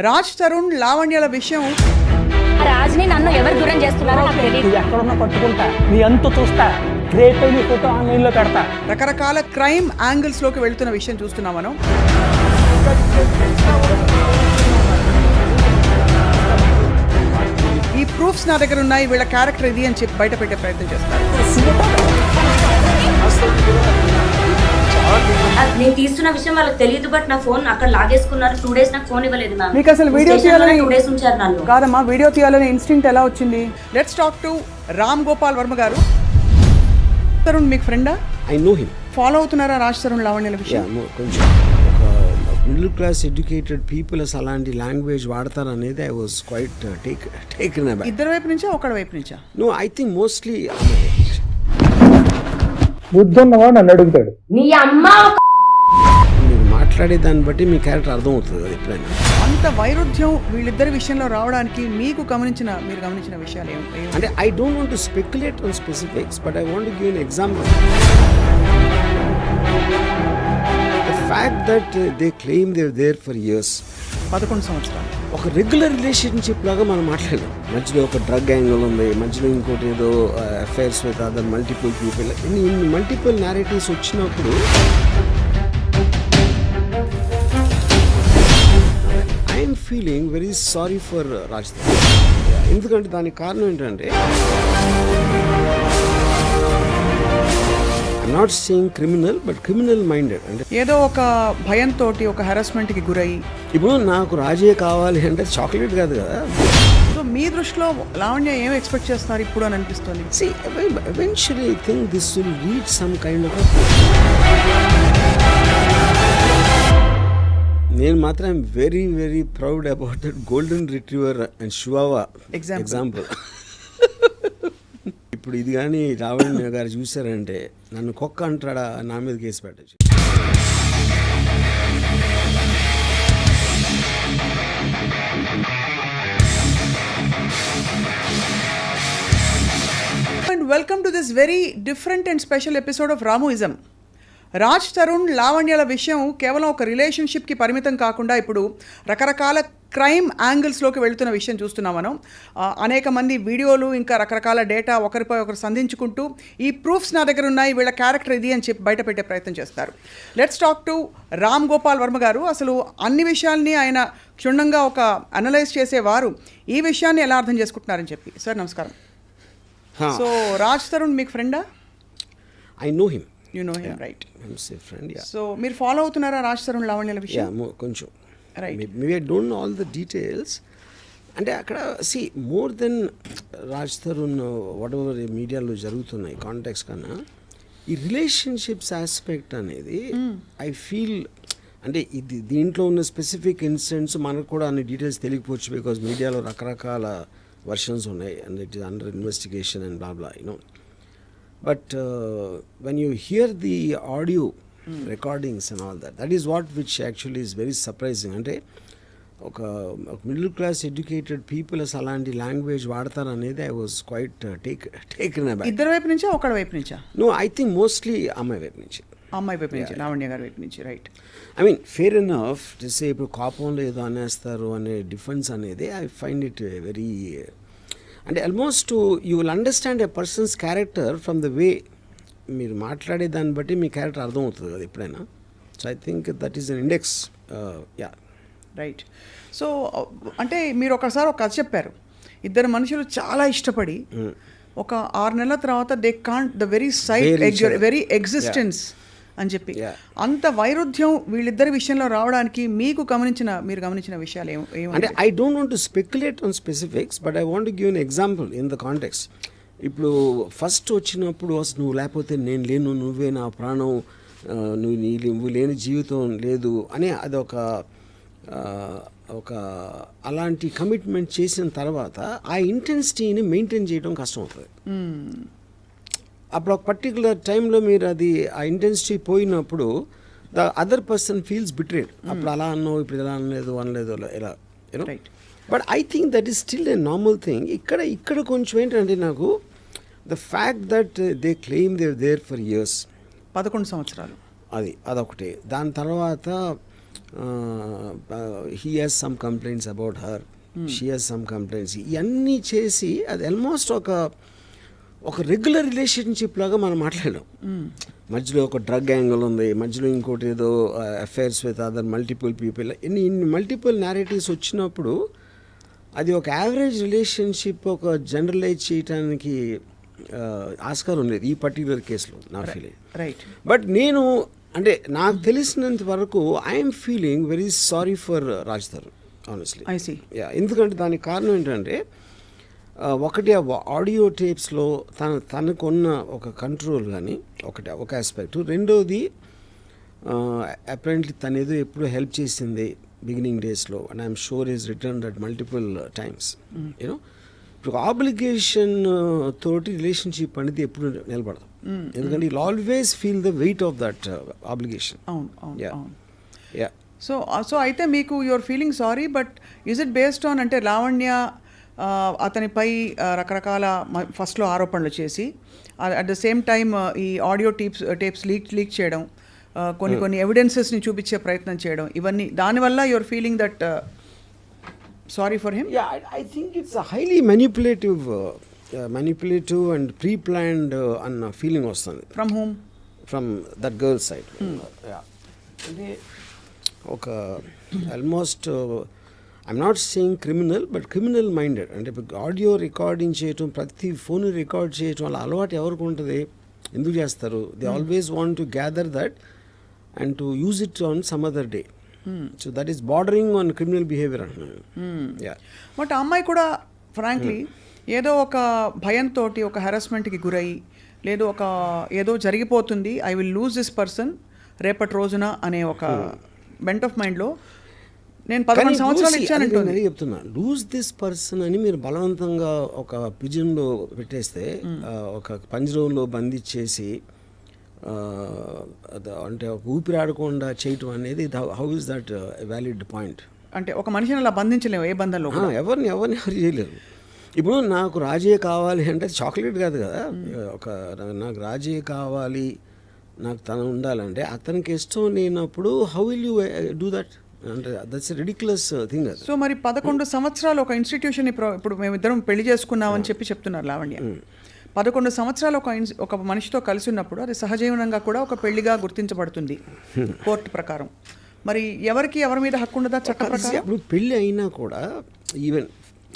రాజ్ తరుణ్ లావణ్యల విషయం రాజ్ని నన్ను ఎవరు దూరం చేస్తున్నారో నాకు తెలియదు. ఎక్కడున్నా పట్టుకుంటా, నీ అంత చూస్తా, రేపే నీ ఫోటో ఆన్లైన్ లో పెడతా. రకరకాల క్రైమ్ యాంగిల్స్ లోకి వెళ్తున్న విషయం చూస్తున్నాం మనం. ఈ ప్రూఫ్స్ నా దగ్గర ఉన్నాయి, వీళ్ళ క్యారెక్టర్ ఇది అని చెప్పి బయట పెట్టే ప్రయత్నం చేస్తారు. నేను తీస్తున్న విషయం వాళ్ళకి తెలియదు, బట్ నా ఫోన్ అక్కడ లాగేసుకున్నారు. 2 days నాకు ఫోన్ ఇవ్వలేదు మ్యామ్. మీకు అసలు వీడియో తీయాలని 2 days ఉంచారు నన్ను. కాదమ్మా, వీడియో తీయాలని ఇన్స్టింక్ట్ ఎలా వచ్చింది? Let's talk to Ram Gopal Varma గారు. తరుణ్ మీకు ఫ్రెండా? I know him. ఫాలో అవుతున్నారా రాజ్ తరుణ్ లావణ్యల విషయం? కొంచెం మిడిల్ క్లాస్ ఎడ్యుకేటెడ్ పీపుల్ అసలు అలాంటి లాంగ్వేజ్ వాడతారు అనేది ఐ వాజ్ క్వైట్ టేకెన్ అబ్యాక్. ఇద్దరు వైపు నుంచా ఒకడి వైపు నుంచా? నో, ఐ థింక్ మోస్ట్లీ బుద్ధున్నవాడు నన్ను అడుగుతాడు. నీ అమ్మ మీరు మాట్లాడే దాన్ని బట్టి మీ క్యారెక్టర్ అర్థం అవుతుంది కదా ఎప్పుడైనా. అంత వైరుధ్యం వీళ్ళిద్దరి విషయంలో రావడానికి మీరు గమనించిన విషయాలు ఏమి? అంటే I don't want to speculate on specifics, but I want to give an example. The fact that they claim they are there for years, 11 సంవత్సరాలు ఒక రెగ్యులర్ రిలేషన్షిప్ లాగా మనం మాట్లాడలేం. మధ్యలో ఒక డ్రగ్ యాంగిల్ ఉంది, మధ్యలో ఇంకోటి ఏదో affairs with other multiple people, ఇన్ని మల్టిపుల్ నారేటివ్స్ వచ్చినప్పుడు I'm feeling very sorry for Raj. ఎందుకంటే దానికి కారణం ఏంటంటే I'm not saying criminal, but criminal minded. అంటే ఏదో ఒక భయంతో ఒక హెరాస్మెంట్కి గురై, ఇప్పుడు నాకు రాజే కావాలి అంటే చాక్లెట్ కాదు కదా. సో మీ దృష్టిలో లావణ్య ఏం ఎక్స్పెక్ట్ చేస్తున్నారు ఇప్పుడు అని అనిపిస్తుంది? See, eventually I think this will reach some kind of a... నేను మాత్రం very very proud about that golden retriever and chihuahua example. ఇప్పుడు ఇది కానీ లావణ్య గారు చూసారంటే నన్ను కుక్క అంటాడా, నా మీద కేసు పెట్టచ్చు. And welcome to this very different and special episode of Ramuism. Raj Tarun లావణ్యల విషయం కేవలం ఒక రిలేషన్షిప్కి పరిమితం కాకుండా ఇప్పుడు రకరకాల క్రైమ్ యాంగిల్స్లోకి వెళుతున్న విషయం చూస్తున్నాం మనం. అనేక మంది వీడియోలు, ఇంకా రకరకాల డేటా ఒకరిపై ఒకరు సంధించుకుంటూ ఈ ప్రూఫ్స్ నా దగ్గర ఉన్నాయి, వీళ్ళ క్యారెక్టర్ ఇది అని చెప్పి బయట పెట్టే ప్రయత్నం చేస్తారు. Let's talk to Ram Gopal Varma గారు. అసలు అన్ని విషయాల్ని ఆయన క్షుణ్ణంగా ఒక అనలైజ్ చేసేవారు. ఈ విషయాన్ని ఎలా అర్థం చేసుకుంటున్నారని చెప్పి. సార్ నమస్కారం. సో రాజ్ తరుణ్ మీకు ఫ్రెండా? I know him. You know him, right? Friend. So మీరు ఫాలో అవుతున్నారా రాజ్ తరుణ్ లావణ్యల విషయం? కొంచెం. Right. Maybe I don't no all the details. అంటే అక్కడ more than Raj Tarun what ever మీడియాలో జరుగుతున్నాయి కాంటాక్ట్స్ కన్నా ఈ రిలేషన్షిప్స్ ఆస్పెక్ట్ అనేది ఐ ఫీల్ అంటే ఇది దీంట్లో ఉన్న స్పెసిఫిక్ ఇన్సిడెంట్స్ మనకు కూడా అన్ని డీటెయిల్స్ తెలియకపోవచ్చు, బికాజ్ మీడియాలో రకరకాల వర్షన్స్ ఉన్నాయి and it is under investigation and blah blah you know. But when you hear the audio recordings and all that, that is which actually is very surprising. అంటే ఒక middle class educated people అసలు అలాంటి language వాడతారు అనేది I was quite taken అబ్యాక్. ఇద్దరు వైపు నుంచా ఒకడి వైపు నుంచా? నో, ఐ థింక్ మోస్ట్లీ అమ్మాయి వైపు నుంచి. అమ్మాయి వైపు నుంచి, లావణ్య గారి వైపు నుంచి, right? I mean fair enough just ఇప్పుడు కోపంలో ఏదో అనేస్తారు అనే డిఫెన్స్ అనేది ఐ ఫైండ్ ఇట్ వెరీ, అంటే almost you will understand a persons character from the way మీరు మాట్లాడే దాన్ని బట్టి మీ క్యారెక్టర్ అర్థం అవుతుంది కదా ఎప్పుడైనా. So I think that is an index. Yeah, right. So అంటే మీరు ఒకసారి ఒక కథ చెప్పారు. ఇద్దరు మనుషులు చాలా ఇష్టపడి ఒక 6 నెలల తర్వాత they can't the very sight very existence అని చెప్పి, అంత వైరుధ్యం వీళ్ళిద్దరి విషయంలో రావడానికి మీరు గమనించిన విషయాలు ఏమి? అంటే I don't want to speculate on specifics, but I want to give an example in the context. ఇప్పుడు ఫస్ట్ వచ్చినప్పుడు అసలు నువ్వు లేకపోతే నేను లేను, నువ్వే నా ప్రాణం, నువ్వు లేని జీవితం లేదు అని అదొక అలాంటి కమిట్మెంట్ చేసిన తర్వాత ఆ ఇంటెన్సిటీని మెయింటైన్ చేయడం కష్టం అవుతుంది. అప్పుడు ఒక పర్టికులర్ టైంలో మీరు అది ఆ ఇంటెన్సిటీ పోయినప్పుడు the other person feels betrayed. అప్పుడు అలా అన్నావు, ఇప్పుడు ఇలా అనలేదు ఇలా you know. But I think that is still a normal thing. ఇక్కడ కొంచెం ఏంటంటే నాకు the fact that they claim they are there for years, 11 సంవత్సరాలు, అదొకటి. దాని తర్వాత he has some complaints about her, she has some complaints, ఇవన్నీ చేసి అది ఆల్మోస్ట్ ఒక రెగ్యులర్ రిలేషన్షిప్ లాగా మనం మాట్లాడాం. మధ్యలో ఒక డ్రగ్ యాంగిల్ ఉంది, మధ్యలో ఇంకోటి ఏదో affairs with other multiple people, ఇన్ని మల్టిపుల్ నేరేటివ్స్ వచ్చినప్పుడు అది ఒక యావరేజ్ రిలేషన్షిప్ ఒక జనరలైజ్ చేయడానికి ఆస్కారం లేదు ఈ పర్టికులర్ కేసులో నా ఫీలింగ్. రైట్. బట్ నేను అంటే నాకు తెలిసినంత వరకు I'm feeling very sorry for Raj Tarun honestly. I see. ఎందుకంటే దానికి కారణం ఏంటంటే ఒకటి ఆడియో టేప్స్లో తనకున్న ఒక కంట్రోల్ కానీ ఒక ఆస్పెక్ట్, రెండోది అపరెంట్లీ తను ఏదో ఎప్పుడు హెల్ప్ చేసింది బిగినింగ్ డేస్లో, and I'm sure is return that multiple times. You know ఇప్పుడు ఆబ్లిగేషన్ తోటి రిలేషన్షిప్ అనేది ఎప్పుడు నిలబడదు, ఎందుకంటే you always feel the weight of that obligation. అవును. సో అయితే మీకు your feeling sorry, but is it based on అంటే లావణ్య అతనిపై రకరకాల ఫస్ట్లో ఆరోపణలు చేసి అట్ ద సేమ్ టైమ్ ఈ ఆడియో టేప్స్ లీక్ చేయడం, కొన్ని ఎవిడెన్సెస్ని చూపించే ప్రయత్నం చేయడం, ఇవన్నీ దానివల్ల your feeling that sorry for him? I think it's a highly manipulative and pre-planned అన్న ఫీలింగ్ వస్తుంది. From whom? From that girl side. అంటే ఒక almost I'm not saying criminal, but criminal minded. అంటే ఆడియో రికార్డింగ్ చేయటం, ప్రతి phone record చేయటం అలా అలవాటు ఎవరికి ఉంటుంది, ఎందుకు చేస్తారు? They always want to gather that and to use it on some other day. So that is bordering on criminal behaviour అంటున్నాను. బట్ ఆ అమ్మాయి కూడా ఫ్రాంక్లీ ఏదో ఒక భయంతో ఒక హెరాస్మెంట్కి గురయ్యి, లేదు ఏదో జరిగిపోతుంది, I will lose this person రేపటి రోజున అనే ఒక బెంట్ ఆఫ్ మైండ్లో నేను 11 సంవత్సరాలు ఇచ్చానంటే చెప్తున్నా. లూజ్ దిస్ పర్సన్ అని మీరు బలవంతంగా ఒక పిజన్లో పెట్టేస్తే, ఒక పంజరంలో బంధించేసి అంటే ఊపిరాడకుండా చేయటం అనేది how is that valid point? అంటే ఒక మనిషిని అలా బంధించలేము ఏ బంధంలో, ఎవరు చేయలేరు. ఇప్పుడు నాకు రాజే కావాలి అంటే చాక్లెట్ కాదు కదా, నాకు రాజే కావాలి, నాకు తను ఉండాలంటే అతనికి ఇష్టం లేనప్పుడు how will you do that? అంటే దట్స్ రిడిక్యులస్ థింగ్. సో మరి 11 సంవత్సరాలు ఒక ఇన్స్టిట్యూషన్ ఇప్పుడు మేమిద్దరం పెళ్లి చేసుకున్నామని చెప్తున్నారు లావణ్య. 11 సంవత్సరాలు ఒక మనిషితో కలిసి ఉన్నప్పుడు అది సహజీవనంగా కూడా ఒక పెళ్లిగా గుర్తించబడుతుంది కోర్టు ప్రకారం. మరి ఎవరి మీద హక్కు ఉండదా చట్ట ప్రకారం? ఇప్పుడు పెళ్ళి అయినా కూడా ఈవెన్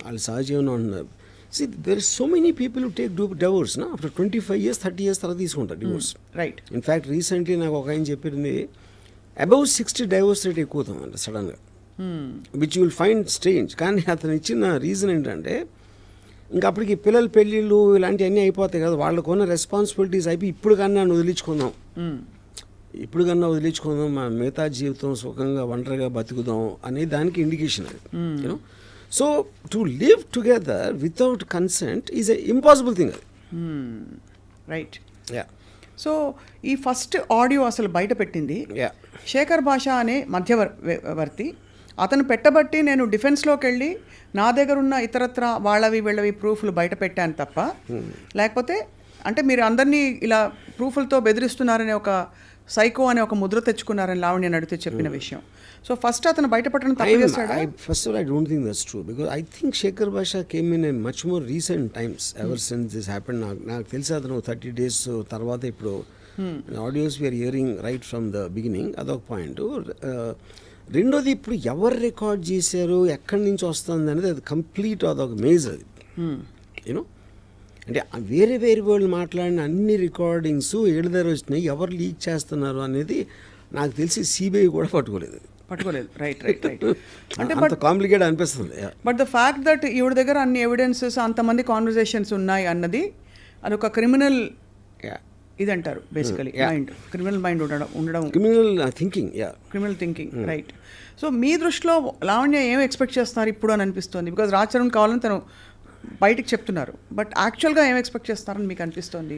వాళ్ళు సహజీవనం అంటున్నారు. See, there are so many people who take divorce after 25 years, 30 years తర్వాత తీసుకుంటారు డివోర్స్. రైట్. ఇన్ఫ్యాక్ట్ రీసెంట్లీ నాకు ఒక ఆయన చెప్పింది అబౌవ్ 60 డైవోర్స్ రేట్ ఎక్కువ అవుతుందంట సడన్గా, which you will find strange. కానీ అతను ఇచ్చిన రీజన్ ఏంటంటే ఇంకా అప్పటికి పిల్లల పెళ్ళిళ్ళు ఇలాంటివన్నీ అయిపోతాయి కదా, వాళ్ళకున్న రెస్పాన్సిబిలిటీస్ అయిపోయి ఇప్పుడు కన్నా వదిలించుకుందాం, మా మిగతా జీవితం సుఖంగా ఒంటరిగా బతుకుదాం అనే దానికి ఇండికేషన్ అది. You know, so to live together without consent is a impossible thing అది. రైట్. సో ఈ ఫస్ట్ ఆడియో అసలు బయట పెట్టింది శేఖర్ భాష అనే మధ్యవర్తి. అతను పెట్టబట్టి నేను డిఫెన్స్లోకి వెళ్ళి నా దగ్గర ఉన్న ఇతరత్ర వీళ్ళవి ప్రూఫ్లు బయట పెట్టాను తప్ప, లేకపోతే అంటే మీరు అందరినీ ఇలా ప్రూఫ్లతో బెదిరిస్తున్నారనే ఒక సైకో అనే ఒక ముద్ర తెచ్చుకున్నారని లావణ్య నడితే చెప్పిన విషయం. సో ఫస్ట్ అతను బయటపడడం తప్పు చేస్తాడా? First of all, I don't think that's true, because I think Shekhar Basha came in a much more recent times ever since this happened. నాకు తెలిసి అతను 30 days తర్వాత ఇప్పుడు audios we are hearing right from the beginning. అదొక point. రెండోది ఇప్పుడు ఎవరు record చేశారు, ఎక్కడి నుంచి వస్తుంది అనేది అది కంప్లీట్ అదొక మేజ్ అది. యూనో, అంటే వేరే వాళ్ళు మాట్లాడిన అన్ని రికార్డింగ్స్ ఏడుదారు వచ్చినాయి, ఎవరు లీక్ చేస్తున్నారు అనేది నాకు తెలిసి సిబిఐ కూడా పట్టుకోలేదు. రైట్. అంటే అంత కాంప్లికేట్ అనిపిస్తుంది. బట్ ద ఫ్యాక్ట్ దట్ ఈవిడ దగ్గర అన్ని ఎవిడెన్సెస్, అంతమంది కాన్వర్జేషన్స్ ఉన్నాయి అన్నది అదొక క్రిమినల్ ఇదంటారు బేసికలీ. మైండ్, క్రిమినల్ మైండ్ ఉండడం, క్రిమినల్ థింకింగ్. రైట్. సో మీ దృష్టిలో లావణ్య ఏం ఎక్స్పెక్ట్ చేస్తున్నారు ఇప్పుడు అని అనిపిస్తుంది? బికాజ్ రాజ్ తరుణ్ కావాలని తను బయటికి చెప్తున్నారు, బట్ యాక్చువల్గా ఏం ఎక్స్పెక్ట్ చేస్తారని మీకు అనిపిస్తుంది?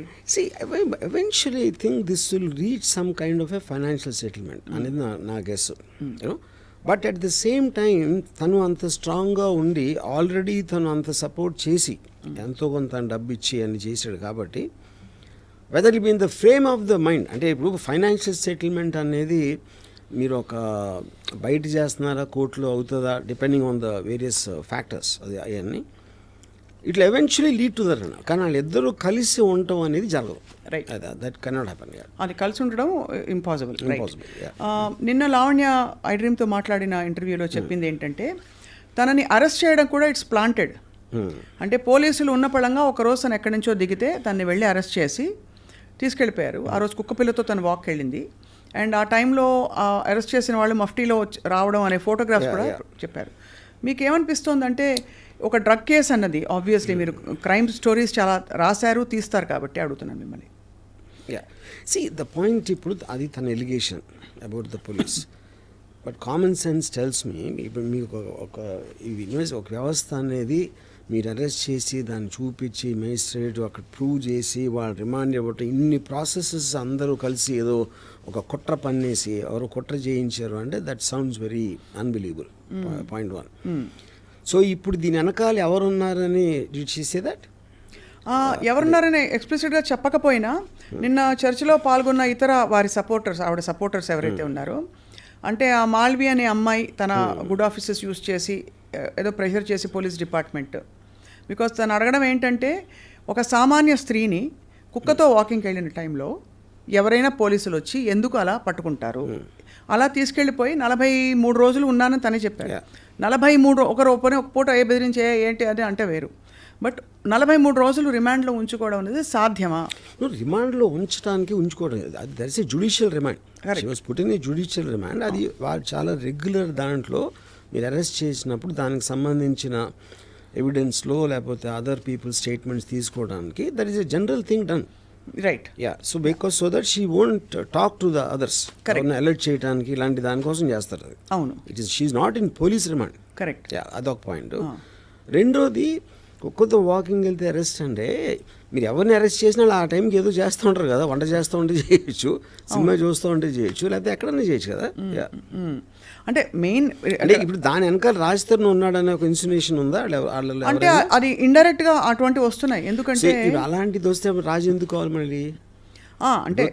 Eventually I think this will reach some kind of a financial settlement అనేది నా guess. You know, but at the same time తను అంత స్ట్రాంగ్గా ఉండి ఆల్రెడీ తను అంత సపోర్ట్ చేసి ఎంతో కొంత డబ్బు ఇచ్చి అని చేశాడు కాబట్టి whether it be in the frame of the mind, అంటే ఇప్పుడు ఫైనాన్షియల్ సెటిల్మెంట్ అనేది మీరు ఒక బయట చేస్తున్నారా కోర్టులో అవుతుందా depending on the various factors అది అవన్నీ ఇట్లా ఎవెన్చువలీ లీడ్ టు దట్ అన్న. కానీ వాళ్ళిద్దరూ కలిసి ఉండటం అనేది జరగదు. రైట్. That cannot happen. అది కలిసి ఉండడం ఇంపాసిబుల్. Impossible, నిన్న లావణ్య ఐ డ్రీమ్తో మాట్లాడిన ఇంటర్వ్యూలో చెప్పింది ఏంటంటే తనని అరెస్ట్ చేయడం కూడా ఇట్స్ ప్లాంటెడ్. అంటే పోలీసులు ఉన్న పళంగా ఒకరోజు తను ఎక్కడి నుంచో దిగితే తనని వెళ్ళి అరెస్ట్ చేసి తీసుకెళ్ళిపోయారు. ఆ రోజు కుక్కపిల్లతో తను వాక్ వెళ్ళింది. అండ్ ఆ టైంలో అరెస్ట్ చేసిన వాళ్ళు మఫ్టీలో రావడం అనే ఫోటోగ్రాఫ్స్ కూడా చెప్పారు. మీకు ఏమనిపిస్తోందంటే ఒక డ్రగ్ కేసు అన్నది ఆబ్వియస్లీ మీరు క్రైమ్ స్టోరీస్ చాలా రాశారు తీస్తారు కాబట్టి అడుగుతున్నాను మిమ్మల్ని. సి ద పాయింట్ ఇప్పుడు అది తన allegation about the police. But common sense tells me ఇప్పుడు మీకు ఒక వ్యవస్థ అనేది మీరు అరెస్ట్ చేసి దాన్ని చూపించి మేజిస్ట్రేట్ అక్కడ ప్రూవ్ చేసి వాళ్ళు రిమాండ్ ఇవ్వటం ఇన్ని ప్రాసెసెస్ అందరూ కలిసి ఏదో ఒక కుట్ర పన్నేసి ఎవరో కుట్ర చేయించారు అంటే that sounds very unbelievable. Point 1. So ఇప్పుడు దీని వెనకాల ఎవరున్నారని చేసే దట్ ఎవరున్నారని ఎక్స్ప్లిసిట్గా చెప్పకపోయినా నిన్న చర్చలో పాల్గొన్న ఇతర వారి సపోర్టర్స్ ఆవిడ సపోర్టర్స్ ఎవరైతే ఉన్నారో అంటే ఆ మాల్వి అనే అమ్మాయి తన గుడ్ ఆఫీసెస్ యూజ్ చేసి ఏదో ప్రెషర్ చేసి పోలీస్ డిపార్ట్మెంట్ బికాస్ తను అడగడం ఏంటంటే ఒక సామాన్య స్త్రీని కుక్కతో వాకింగ్కి వెళ్ళిన టైంలో ఎవరైనా పోలీసులు వచ్చి ఎందుకు అలా పట్టుకుంటారు, అలా తీసుకెళ్ళిపోయి 43 రోజులు ఉన్నానని తనే చెప్పారు. 43 ఒక పూట ఏ బెదిరించే ఏంటి అది అంటే వేరు. బట్ 43 రోజులు రిమాండ్లో ఉంచుకోవడం అనేది సాధ్యమా? రిమాండ్లో ఉంచుకోవడం అది that's a judicial remand. She was put in a judicial remand. అది వాళ్ళు చాలా రెగ్యులర్ దాంట్లో మీరు అరెస్ట్ చేసినప్పుడు దానికి సంబంధించిన ఎవిడెన్స్లో లేకపోతే అదర్ పీపుల్ స్టేట్మెంట్స్ తీసుకోవడానికి that is a general thing done. Right. So because so that she won't talk to the others alert చేయడానికి ఇలాంటి దానికోసం చేస్తారు అది. అవును. It is she's not in police remand. Correct. అదొక పాయింట్. రెండోది కుక్కతో వాకింగ్ వెళ్తే అరెస్ట్ అంటే మీరు ఎవరిని అరెస్ట్ చేసినా ఆ టైంకి ఏదో చేస్తూ ఉంటారు కదా, వంట చేస్తూ ఉంటే చేయొచ్చు, సినిమా చూస్తూ ఉంటే చేయొచ్చు, లేకపోతే ఎక్కడన్నా చేయొచ్చు కదా. అంటే మెయిన్ అంటే ఇప్పుడు దాని వెనకాల రాజ్ తరుణ్ ఉన్నాడనే ఒక ఇన్సినేషన్ ఉందా? అంటే అది ఇండైరెక్ట్ గా అటువంటి వస్తున్నాయి. ఎందుకంటే అలాంటిది వస్తే రాజు ఎందుకు కావాలి మళ్ళీ? అంటే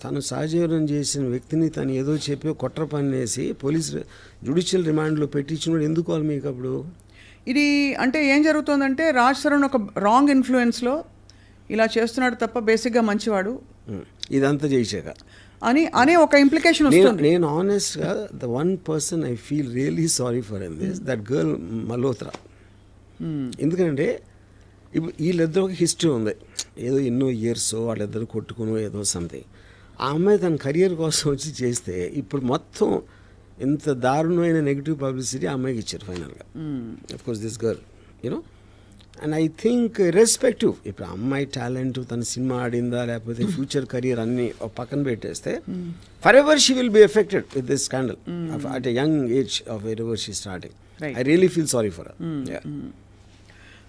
తను సహజీవనం చేసిన వ్యక్తిని తను ఏదో చెప్పి కుట్ర పన్నేసి పోలీస్ జ్యుడిషియల్ రిమాండ్లో పెట్టించినప్పుడు ఎందుకు కావాలి మీకు అప్పుడు? ఇది అంటే ఏం జరుగుతుందంటే రాజ్ తరుణ్ ఒక రాంగ్ ఇన్ఫ్లుయెన్స్లో ఇలా చేస్తున్నాడు తప్ప బేసిక్గా మంచివాడు ఇదంతా చేసాక అనే ఒక ఇంప్లికేషన్ వస్తుంది. నేను ఆనెస్ట్గా the one person I feel really sorry for in this that girl Malhotra. ఎందుకంటే ఇప్పుడు వీళ్ళిద్దరు ఒక హిస్టరీ ఉంది, ఏదో ఎన్నో ఇయర్స్ వాళ్ళిద్దరు కొట్టుకుని ఏదో సంథింగ్. ఆ అమ్మాయి తన కెరియర్ కోసం వచ్చి చేస్తే ఇప్పుడు మొత్తం ఎంత దారుణమైన నెగిటివ్ పబ్లిసిటీ ఆ అమ్మాయికి ఇచ్చారు ఫైనల్గా. Of course this girl you know and I think respective ఇప్పుడు అమ్మాయి టాలెంట్ తన సినిమా ఆడిందా లేకపోతే ఫ్యూచర్ కెరియర్ అన్ని పక్కన పెట్టేస్తే for ever she will be affected with this scandal at a young age of where ever she starting. I really feel sorry for her.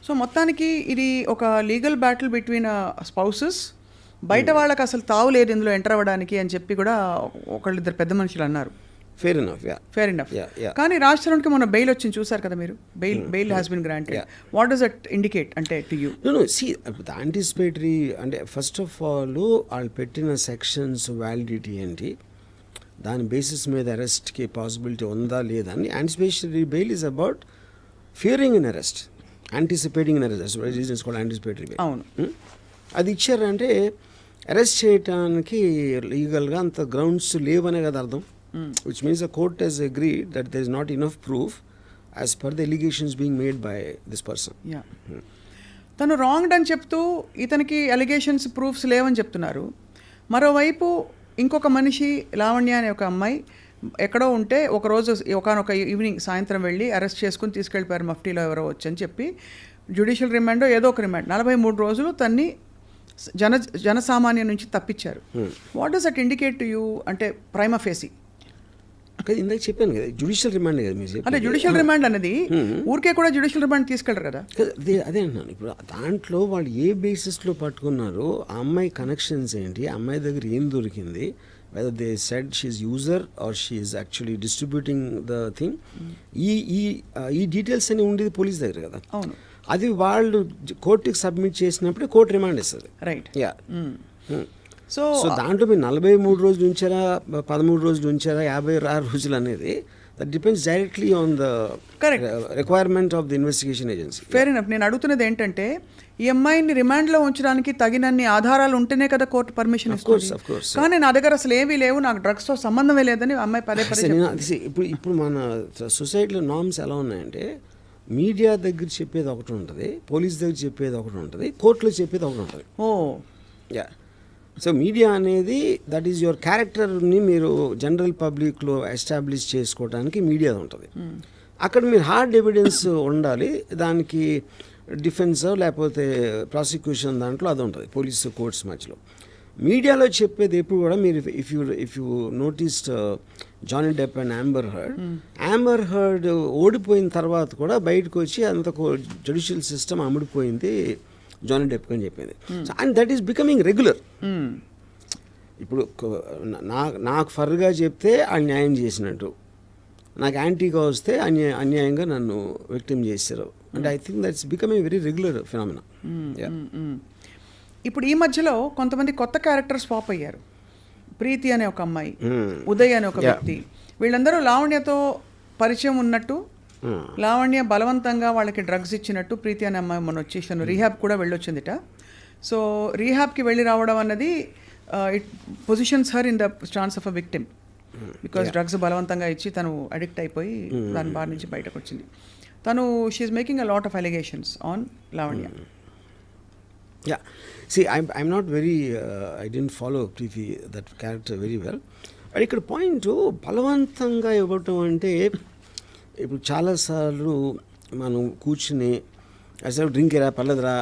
So మొత్తానికి ఇది ఒక లీగల్ బ్యాటిల్ బిట్వీన్ స్పౌసెస్. బయట వాళ్ళకి అసలు తావు లేదు ఇందులో ఎంటర్ అవ్వడానికి అని చెప్పి కూడా ఒకళ్ళిద్దరు పెద్ద మనుషులు అన్నారు. Fair enough. కానీ రాజ్ తరుణ్కి మొన్న బెయిల్ వచ్చింది చూసారు కదా మీరు. Bail has been granted. What does that indicate అంటే to you? No see anticipatory అంటే ఫస్ట్ ఆఫ్ ఆల్ వాళ్ళు పెట్టిన సెక్షన్స్ వ్యాలిడిటీ ఏంటి, దాని బేసిస్ మీద అరెస్ట్కి పాసిబిలిటీ ఉందా లేదా అని. Anticipatory bail is about Fearing in arrest, anticipating in arrest. Reasons కూడా యాంటిసిపేటరీ బెయిల్. అవును. అది ఇచ్చారంటే అరెస్ట్ చేయడానికి లీగల్గా అంత గ్రౌండ్స్ లేవనే కదా అర్థం. Which means the court has agreed that there is not enough proof as per the allegations being made by this person. తను రాంగ్డ్ అని చెప్తూ ఇతనికి అలిగేషన్స్ ప్రూఫ్స్ లేవని చెప్తున్నారు. మరోవైపు ఇంకొక మనిషి లావణ్య అనే ఒక అమ్మాయి ఎక్కడో ఉంటే ఒకరోజు ఒకనొక ఈవినింగ్ సాయంత్రం వెళ్ళి అరెస్ట్ చేసుకుని తీసుకెళ్ళిపోయారు మఫ్టీలో ఎవరో వచ్చని చెప్పి జ్యుడిషియల్ రిమాండో ఏదో ఒక రిమాండ్ 43 రోజులు తన్ని జనసామాన్యం నుంచి తప్పించారు. What does that indicate to you అంటే ప్రైమా ఫేసి? ఇందాక చెప్పాను కదా జ్యుడిషియల్ రిమాండ్ కదా మీరు. అంటే జ్యుడిషియల్ రిమాండ్ అనేది ఊరికే కూడా జ్యుడిషియల్ రిమాండ్ తీసుకెళ్ళరు కదా. అదే అంటున్నాను. ఇప్పుడు దాంట్లో వాళ్ళు ఏ బేసిస్లో పట్టుకున్నారో ఆ అమ్మాయి కనెక్షన్స్ ఏంటి, ఆ అమ్మాయి దగ్గర ఏం దొరికింది, whether they said she's user or she is actually distributing the thing, ఈ డీటెయిల్స్ అని ఉండేది పోలీస్ దగ్గర కదా. అవును. అది వాళ్ళు కోర్టుకి సబ్మిట్ చేసినప్పుడు కోర్టు రిమాండ్ ఇస్తుంది. రైట్. సో సో దాంట్లో మీరు 43 రోజులు ఉంచారా, 13 రోజులు ఉంచారా, 56 రోజులు అనేది that depends directly on the requirement of the investigation agency. Fair enough. నేను అడుగుతున్నది ఏంటంటే ఈ అమ్మాయిని రిమాండ్లో ఉంచడానికి తగినన్ని ఆధారాలు ఉంటేనే కదా కోర్టు పర్మిషన్ ఇస్తుంది. కానీ నా దగ్గర అసలు ఏమీ లేవు, నాకు డ్రగ్స్తో సంబంధమే లేదని అమ్మాయి పదే పదే ఇప్పుడు మన సొసైటీలో నార్మ్స్ ఎలా ఉన్నాయంటే మీడియా దగ్గర చెప్పేది ఒకటి ఉంటుంది, పోలీస్ దగ్గర చెప్పేది ఒకటి ఉంటుంది, కోర్టులో చెప్పేది ఒకటి ఉంటుంది. యా. సో మీడియా అనేది దట్ ఈజ్ యువర్ క్యారెక్టర్ని మీరు జనరల్ పబ్లిక్లో ఎస్టాబ్లిష్ చేసుకోవడానికి మీడియా ఉంటుంది. అక్కడ మీరు హార్డ్ ఎవిడెన్స్ ఉండాలి, దానికి డిఫెన్స్ లేకపోతే ప్రాసిక్యూషన్ దాంట్లో అది ఉంటుంది పోలీసు కోర్ట్స్ మధ్యలో. మీడియాలో చెప్పేది ఎప్పుడు కూడా మీరు if you noticed Johnny Depp and Amber Heard ఓడిపోయిన తర్వాత కూడా బయటకు వచ్చి అంత జ్యుడిషియల్ సిస్టమ్ అమ్ముడిపోయింది జానీ డెప్ అని చెప్పింది. And that is becoming regular. ఇప్పుడు నాకు ఫర్గా చెప్తే ఆ న్యాయం చేసినట్టు, నాకు యాంటీగా వస్తే అన్యాయంగా నన్ను విక్టిమ్ చేశారు. And I think that's becoming very regular phenomena. ఇప్పుడు ఈ మధ్యలో కొంతమంది కొత్త క్యారెక్టర్స్ పాప్ అయ్యారు. ప్రీతి అనే ఒక అమ్మాయి, ఉదయ్ అనే ఒక వ్యక్తి, వీళ్ళందరూ లావణ్యతో పరిచయం ఉన్నట్టు, లావణ్య బలవంతంగా వాళ్ళకి డ్రగ్స్ ఇచ్చినట్టు ప్రీతి అనే అమ్మాయి మొన్న వచ్చేసాను రీహాబ్ కూడా వెళ్ళొచ్చిందిట. సో రీహాబ్కి వెళ్ళి రావడం అన్నది it positions her in the stance of a victim, because drugs బలవంతంగా ఇచ్చి తను అడిక్ట్ అయిపోయి దాని బారి నుంచి బయటకు వచ్చింది. తను she is making a lot of allegations on Lavanya. Yeah. See, I'm not very, I didn't follow Preeti, that character very well. But ఇక్కడ పాయింట్ బలవంతంగా ఇవ్వటం అంటే ఇప్పుడు చాలాసార్లు మనం కూర్చుని అసలు డ్రింక్ ఎరా పర్లేదురా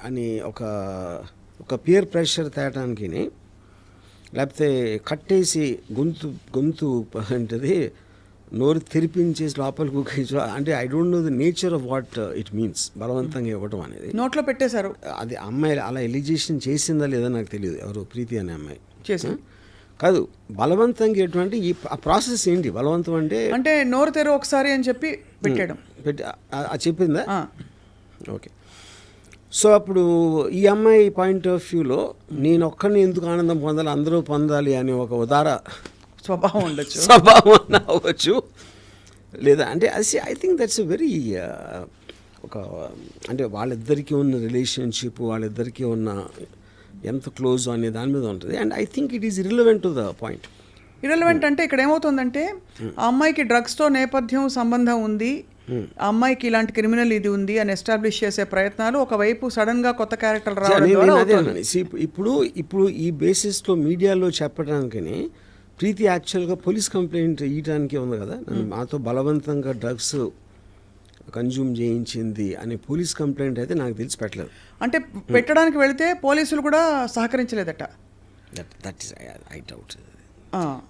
అని ఒక పియర్ ప్రెషర్ తేటానికి, లేకపోతే కట్టేసి గొంతు ఏంటది నోరు తెరిపించేసి లోపల కూర్చో అంటే I don't know the nature of what it means బలవంతంగా ఇవ్వటం అనేది. నోట్లో పెట్టేశారు. అది అమ్మాయి అలా ఎలిగేషన్ చేసిందా లేదా నాకు తెలియదు, ఎవరు ప్రీతి అనే అమ్మాయి చేసి కాదు. బలవంతంగా ఎటువంటి ఈ ప్రాసెస్ ఏంటి బలవంతం అంటే నోరు తెరు ఒకసారి అని చెప్పి పెట్టడం చెప్పిందా? ఓకే. సో అప్పుడు ఈ అమ్మాయి పాయింట్ ఆఫ్ వ్యూలో నేను ఒక్కరిని ఎందుకు ఆనందం పొందాలి, అందరూ పొందాలి అని ఒక ఉదార స్వభావం ఉండొచ్చు, స్వభావం అవ్వచ్చు. లేదా అంటే అది ఐ థింక్ దట్స్ వెరీ ఒక అంటే వాళ్ళిద్దరికీ ఉన్న రిలేషన్షిప్, వాళ్ళిద్దరికీ ఉన్న ఎంత క్లోజ్ అనే దాని మీద ఉంటుంది. And I think it is irrelevant to the point. Irrelevant అంటే ఇక్కడ ఏమవుతుందంటే ఆ అమ్మాయికి డ్రగ్స్తో నేపథ్యం సంబంధం ఉంది, ఆ అమ్మాయికి ఇలాంటి క్రిమినల్ ఇది ఉంది అని ఎస్టాబ్లిష్ చేసే ప్రయత్నాలు ఒకవైపు సడన్గా కొత్త క్యారెక్టర్ రావడం. ఇప్పుడు ఈ బేసిస్లో మీడియాలో చెప్పడానికని ప్రీతి యాక్చువల్గా పోలీస్ కంప్లైంట్ ఇవ్వడానికి ఉంది కదా, మాతో బలవంతంగా డ్రగ్స్ కన్జ్యూమ్ చేయించింది అనే పోలీస్ కంప్లైంట్ అయితే నాకు తెలిసి పెట్టలేదు. అంటే పెట్టడానికి వెళితే పోలీసులు కూడా సహకరించలేదట. That is I doubt.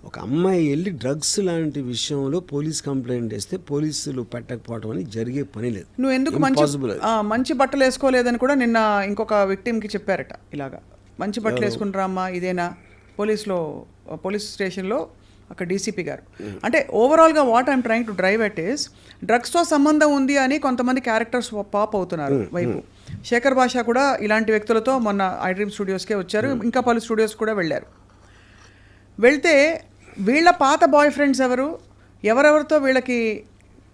ఒక అమ్మాయి వెళ్ళి డ్రగ్స్ లాంటి విషయంలో పోలీస్ కంప్లైంట్ వేస్తే పోలీసులు పెట్టకపోవడం అని జరిగే పని లేదు. నువ్వు ఎందుకు మంచి బట్టలు వేసుకోలేదని కూడా నిన్న ఇంకొక విక్టిమ్కి చెప్పారట. ఇలాగా మంచి బట్టలు వేసుకుంటారా అమ్మా ఇదేనా, పోలీస్ స్టేషన్లో అక్కడ డీసీపీ గారు. అంటే ఓవరాల్గా what I'm trying to drive at is డ్రగ్స్తో సంబంధం ఉంది అని కొంతమంది క్యారెక్టర్స్ పాప్ అవుతున్నారు వైపు. శేఖర్ భాష కూడా ఇలాంటి వ్యక్తులతో మొన్న ఐ డ్రీమ్ స్టూడియోస్కే వచ్చారు, ఇంకా పలు స్టూడియోస్ కూడా వెళ్ళారు. వెళ్తే వీళ్ళ పాత బాయ్ ఫ్రెండ్స్ ఎవరెవరితో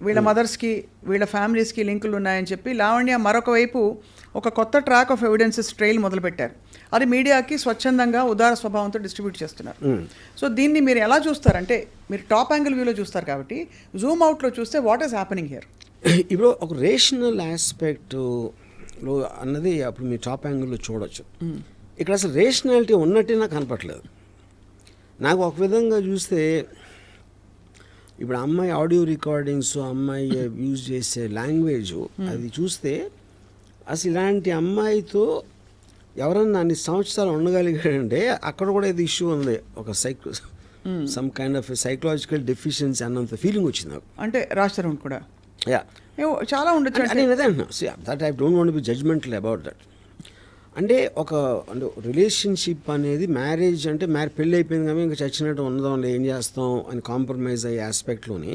వీళ్ళ మదర్స్కి వీళ్ళ ఫ్యామిలీస్కి లింకులు ఉన్నాయని చెప్పి లావణ్య మరొక వైపు ఒక కొత్త ట్రాక్ ఆఫ్ ఎవిడెన్సెస్ ట్రైల్ మొదలుపెట్టారు. అది మీడియాకి స్వచ్ఛందంగా ఉదార స్వభావంతో డిస్ట్రిబ్యూట్ చేస్తున్నారు. సో దీన్ని మీరు ఎలా చూస్తారంటే మీరు టాప్ యాంగిల్ వ్యూలో చూస్తారు కాబట్టి జూమ్ అవుట్లో చూస్తే వాట్ ఈస్ హ్యాపెనింగ్ హియర్? ఇప్పుడు ఒక రేషనల్ ఆస్పెక్ట్లో అన్నది అప్పుడు మీ టాప్ యాంగిల్లో చూడొచ్చు. ఇక్కడ అసలు రేషనాలిటీ ఉన్నట్టే నాకు కనపట్లేదు. నాకు ఒక విధంగా చూస్తే ఇప్పుడు అమ్మాయి ఆడియో రికార్డింగ్స్, అమ్మాయి యూజ్ చేసే లాంగ్వేజ్ అది చూస్తే అసలు ఇలాంటి అమ్మాయితో ఎవరన్నా అన్ని సంవత్సరాలు ఉండగలిగాడంటే అక్కడ కూడా ఇది ఇష్యూ ఉంది, ఒక some kind of psychological deficiency అన్నంత ఫీలింగ్ వచ్చింది నాకు. అంటే రాజ్ తరుణ్ కూడా చాలా ఉండొచ్చు. That I don't want be judgemental about that. అంటే అంటే రిలేషన్షిప్ అనేది మ్యారేజ్ అంటే పెళ్ళి అయిపోయింది కానీ ఇంకా చచ్చినట్టు ఉండదాం ఏం చేస్తాం అని కాంప్రమైజ్ అయ్యే ఆస్పెక్ట్లోని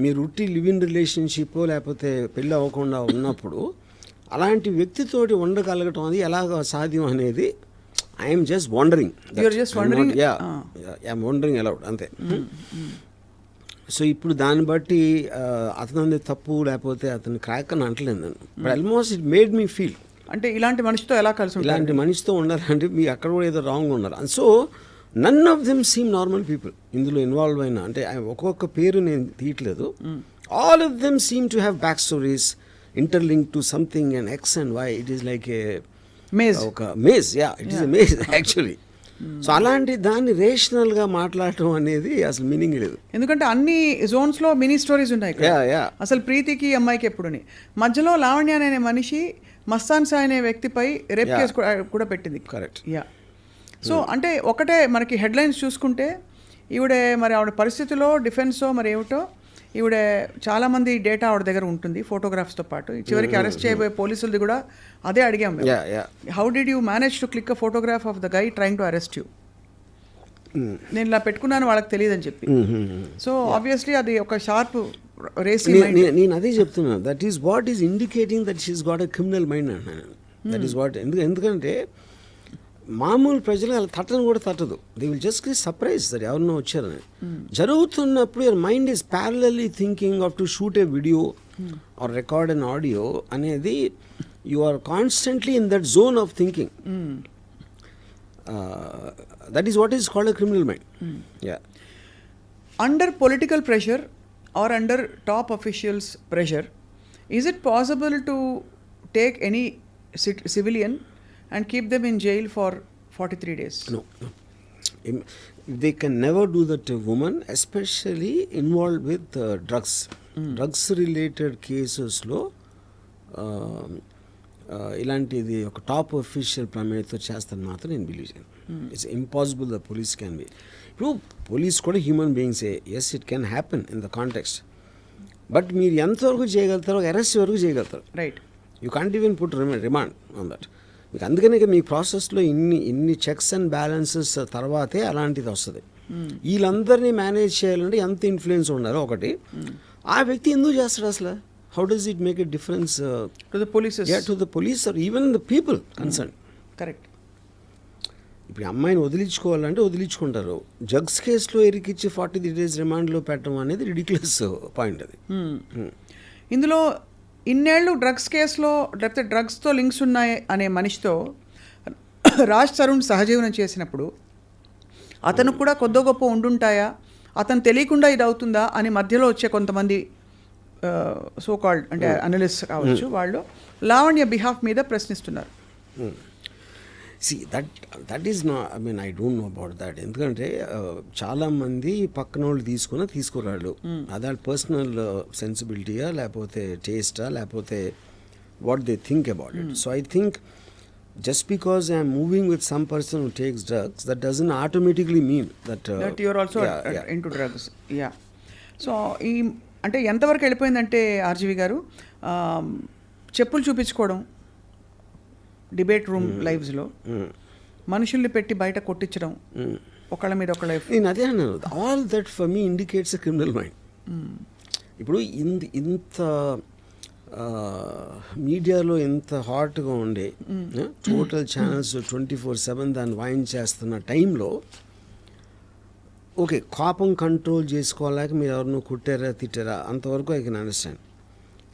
మీరు ఉట్టి లివ్ ఇన్ రిలేషన్షిప్ లేకపోతే పెళ్ళి అవ్వకుండా ఉన్నప్పుడు అలాంటి వ్యక్తితోటి ఉండగలగటం అది ఎలాగ సాధ్యం అనేది I'm just wondering. You're just wondering? I'm wondering allowed అంతే. సో ఇప్పుడు దాన్ని బట్టి అతని తప్పు లేకపోతే అతని క్రాక్ అని అంటలేదు నేను, but almost it made me feel అంటే ఇలాంటి మనిషితో ఎలా కలిసి ఉంటారు? ఇలాంటి మనిషితో ఉండాలంటే మీ అక్కడ కూడా ఏదో రాంగ్ ఉన్నారు. And so none of them seem normal people ఇందులో ఇన్వాల్వ్ అయిన, అంటే ఒక్కొక్క పేరు నేను తీయట్లేదు. All of them seem to have back stories interlink to something and X and Y. It is like a maze. ఒక maze, it is a maze actually. So అలాంటి దాన్ని రేషనల్గా మాట్లాడటం అనేది అసలు మీనింగ్ లేదు. ఎందుకంటే అన్ని జోన్స్లో మినీ స్టోరీస్ ఉన్నాయి ఇక్కడ. అసలు ప్రీతికి అమ్మాయికి ఎప్పుడుని మధ్యలో లావణ్య అనే మనిషి మస్తాన్ సాయ్ అనే వ్యక్తిపై రేప్ కేసు కూడా పెట్టింది. కరెక్ట్. సో అంటే ఒకటే మనకి హెడ్లైన్స్ చూసుకుంటే ఆవిడ పరిస్థితిలో డిఫెన్సో మరి ఏమిటో ఈవిడ చాలామంది డేటా ఆవిడ దగ్గర ఉంటుంది ఫోటోగ్రాఫ్స్తో పాటు. చివరికి అరెస్ట్ చేయబోయే పోలీసులది కూడా అదే అడిగాం. How did you manage to click a photograph of the guy trying to arrest you? నేను ఇలా పెట్టుకున్నాను వాళ్ళకి తెలియదని చెప్పి. సో ఆబ్వియస్లీ అది ఒక షార్ప్ రేస్. నేను అదే చెప్తున్నాను, that is what is indicating that she's got a criminal mind అంటున్నాను. That is what. ఎందుకంటే మామూలు ప్రజలు అలా తట్టను కూడా తట్టదు. They will just get surprise that ఎవరినో వచ్చారని. జరుగుతున్నప్పుడు your mind is parallelly thinking of to shoot a video or record an audio అనేది you are constantly in that zone of thinking. That is what is called a criminal mind. Under political pressure or under top officials' pressure, is it possible to take any civilian and keep them in jail for 43 days? No. They can never do that to women, especially involved with drugs. Drugs related cases lo ఇలాంటిది ఒక top official ప్రమేయంతో చేస్తాను మాత్రం నేను believe చేయను. It's impossible the police can be. ఇప్పుడు police కూడా human బీయింగ్సే. Yes, it can happen in the context, but మీరు ఎంతవరకు చేయగలుగుతారో అరెస్ట్ వరకు చేయగలుగుతారు. Right. You can't even put remand on that. మీకు అందుకనే మీ ప్రాసెస్లో ఇన్ని చెక్స్ అండ్ బ్యాలెన్సెస్ తర్వాతే అలాంటిది వస్తుంది. వీళ్ళందరినీ మేనేజ్ చేయాలంటే ఎంత ఇన్ఫ్లుయెన్స్ ఉండాలో ఒకటి. ఆ వ్యక్తి ఎందుకు చేస్తాడు అసలు? How does it make a difference to the police? Yeah, to the police or even the people concerned. Correct. ఇప్పుడు అమ్మాయిని వదిలించుకోవాలంటే వదిలించుకుంటారు. డ్రగ్స్ కేసులో ఇరికిచ్చి 43 days రిమాండ్లో పెట్టడం అనేది రిడిక్యులస్ పాయింట్ అది. ఇందులో ఇన్నేళ్ళు డ్రగ్స్ కేసులో లేకపోతే డ్రగ్స్తో లింక్స్ ఉన్నాయి అనే మనిషితో రాజ్ తరుణ్ సహజీవనం చేసినప్పుడు అతను కూడా కొద్దో గొప్ప ఉండుంటాయా, అతను తెలియకుండా ఇది అవుతుందా అని మధ్యలో వచ్చే కొంతమంది సో కాల్డ్ అంటే అనలిస్ట్ కావచ్చు, వాళ్ళు లావణ్య బిహాఫ్ మీద ప్రశ్నిస్తున్నారు. See, that is not, I mean, I don't know about that. ఎందుకంటే చాలామంది పక్కన వాళ్ళు తీసుకురాళ్ళు. అదే పర్సనల్ సెన్సిబిలిటీయా లేకపోతే టేస్టా లేకపోతే what they think about it. So I think just because I am moving with some person who takes drugs, that doesn't automatically mean that you are also into drugs. Yeah. So ఈ అంటే ఎంతవరకు వెళ్ళిపోయిందంటే RGV గారు చెప్పులు చూపించుకోవడం debate room లైవ్స్లో, మనుషుల్ని పెట్టి బయట కొట్టించడం, ఒకళ్ళ మీద ఒకళ్ళ. నేను అదే అన్నాను, all that for me indicates a criminal mind. ఇప్పుడు ఇంత మీడియాలో ఎంత హాట్గా ఉండే టోటల్ ఛానల్స్ 24/7 దాన్ని వైన్ చేస్తున్న టైంలో ఓకే కోపం కంట్రోల్ చేసుకోలేక మీరు ఎవరినో కుట్టారా తిట్టారా అంతవరకు ఐ కెన్ అండర్స్టాండ్.